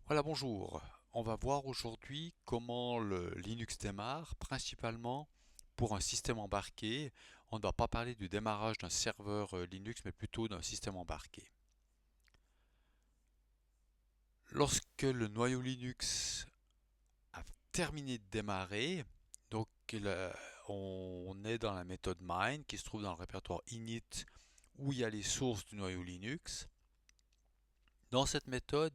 Voilà, bonjour. On va voir aujourd'hui comment le Linux démarre, principalement pour un système embarqué. On ne va pas parler du démarrage d'un serveur Linux, mais plutôt d'un système embarqué. Lorsque le noyau Linux a terminé de démarrer, donc on est dans la méthode mine qui se trouve dans le répertoire init où il y a les sources du noyau Linux. Dans cette méthode,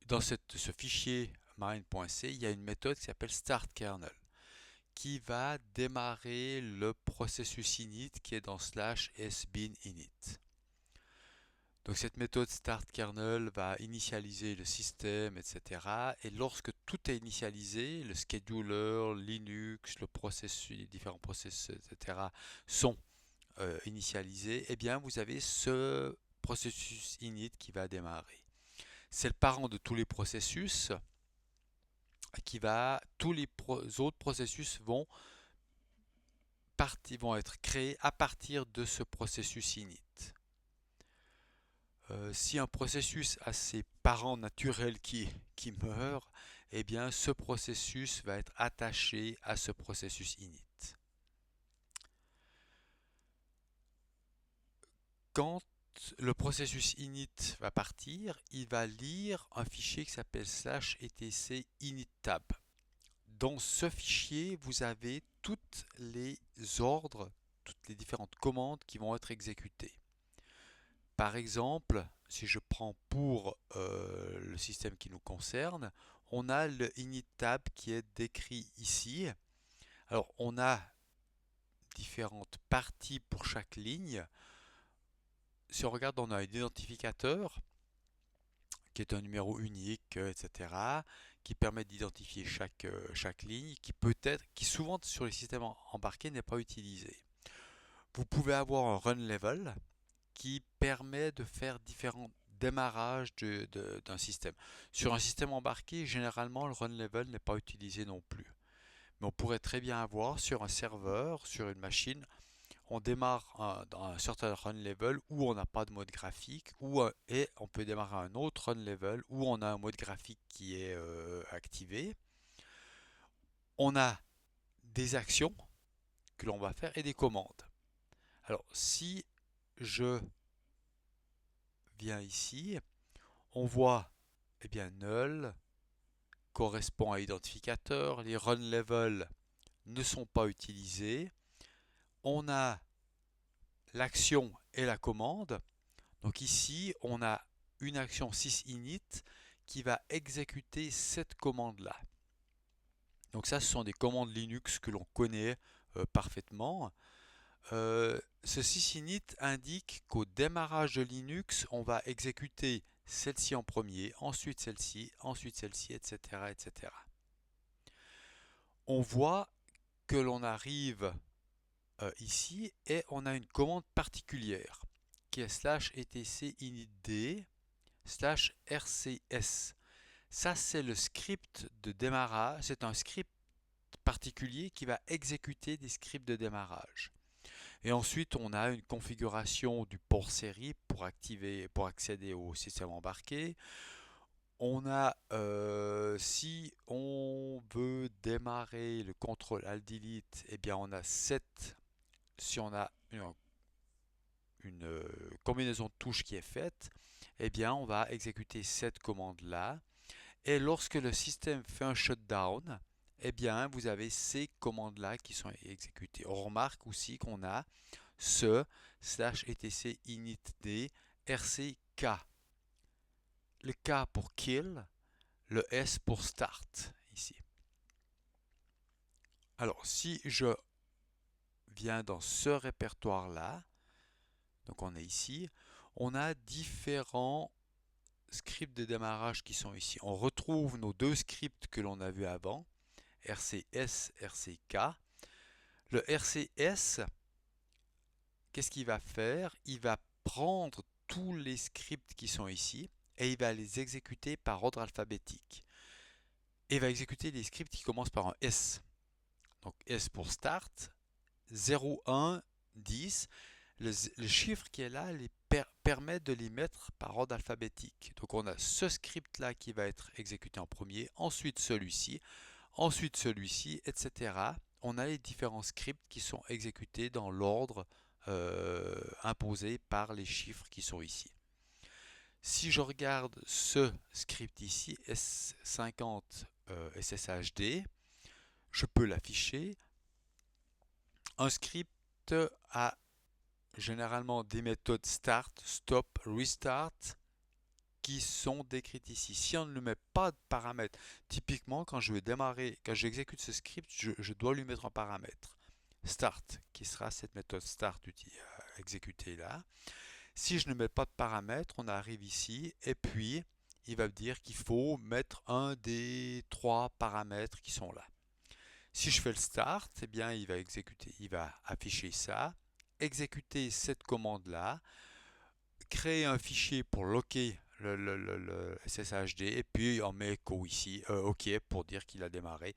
dans ce fichier mine.c, il y a une méthode qui s'appelle startkernel, qui va démarrer le processus init qui est dans slash sbin_init. Donc cette méthode startKernel va initialiser le système, etc. Et lorsque tout est initialisé, le scheduler, Linux, le processus, les différents processus, etc. sont initialisés, eh bien vous avez ce processus init qui va démarrer. C'est le parent de tous les processus tous les autres processus vont être créés à partir de ce processus init. Si un processus a ses parents naturels qui meurent, eh bien ce processus va être attaché à ce processus init. Quand le processus init va partir, il va lire un fichier qui s'appelle /etc inittab. Dans ce fichier, vous avez toutes les ordres, toutes les différentes commandes qui vont être exécutées. Par exemple, si je prends pour le système qui nous concerne, on a le inittab qui est décrit ici. Alors, on a différentes parties pour chaque ligne. Si on regarde, on a un identificateur qui est un numéro unique, etc., qui permet d'identifier chaque ligne, qui souvent sur les systèmes embarqués n'est pas utilisé. Vous pouvez avoir un run level qui permet de faire différents démarrages d'un système. Sur un système embarqué, généralement, le run level n'est pas utilisé non plus. Mais on pourrait très bien avoir sur un serveur, sur une machine, on démarre dans un certain run level où on n'a pas de mode graphique, et on peut démarrer un autre run level où on a un mode graphique qui est activé. On a des actions que l'on va faire et des commandes. Alors, si je viens ici, on voit eh bien null correspond à identificateur, les run level ne sont pas utilisés. On a l'action et la commande. Donc ici, on a une action sysinit qui va exécuter cette commande-là. Donc ça, ce sont des commandes Linux que l'on connaît parfaitement. Ce sysinit indique qu'au démarrage de Linux, on va exécuter celle-ci en premier, ensuite celle-ci, etc., etc. On voit que l'on arrive ici et on a une commande particulière qui est /etc initd /rcs. Ça, c'est le script de démarrage. C'est un script particulier qui va exécuter des scripts de démarrage. Et ensuite, on a une configuration du port série pour accéder au système embarqué. On a, si on veut démarrer le contrôle alt delete, eh bien on a 7. Si on a une combinaison de touches qui est faite, eh bien on va exécuter cette commande-là. Et lorsque le système fait un shutdown, eh bien vous avez ces commandes-là qui sont exécutées. On remarque aussi qu'on a ce /etc initd rck. Le K pour kill, le S pour start ici. Alors si je viens dans ce répertoire-là, donc on est ici, on a différents scripts de démarrage qui sont ici. On retrouve nos deux scripts que l'on a vus avant, RCS, RCK. Le RCS, qu'est-ce qu'il va faire? Il va prendre tous les scripts qui sont ici et il va les exécuter par ordre alphabétique. Et il va exécuter les scripts qui commencent par un S. Donc S pour start, 0, 1, 10. Le chiffre qui est là, les permet de les mettre par ordre alphabétique. Donc on a ce script-là qui va être exécuté en premier, ensuite celui-ci, etc. On a les différents scripts qui sont exécutés dans l'ordre imposé par les chiffres qui sont ici. Si je regarde ce script ici, S50 SSHD, je peux l'afficher. Un script a généralement des méthodes start, stop, restart qui sont décrites ici. Si on ne met pas de paramètres, typiquement quand je vais démarrer, quand j'exécute ce script, je dois lui mettre un paramètre. Start, qui sera cette méthode start exécutée là. Si je ne mets pas de paramètres, on arrive ici et puis il va me dire qu'il faut mettre un des 3 paramètres qui sont là. Si je fais le start, eh bien il va afficher ça, exécuter cette commande là, créer un fichier pour locker le SSHD et puis on met echo ici, OK pour dire qu'il a démarré.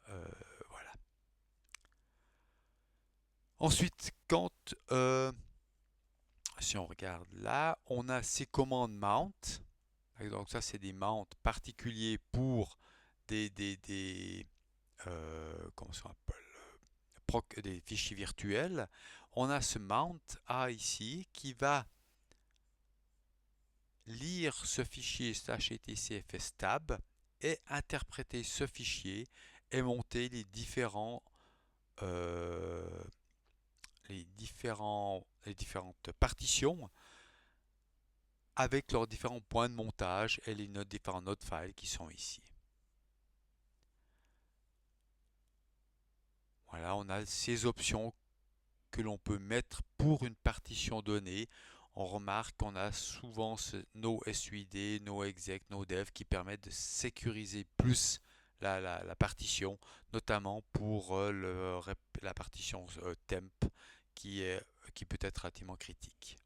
Voilà. Ensuite, si on regarde là, on a ces commandes mount. Donc ça, c'est des mounts particuliers pour comment ça s'appelle, des fichiers virtuels. On a ce mount A ici qui va lire ce fichier /etcfstab et interpréter ce fichier et monter les différentes partitions avec leurs différents points de montage et les différents node files qui sont ici. Voilà, on a ces options que l'on peut mettre pour une partition donnée. On remarque qu'on a souvent ce noSUID, noExec, noDev qui permettent de sécuriser plus la partition, notamment pour la partition temp qui peut être relativement critique.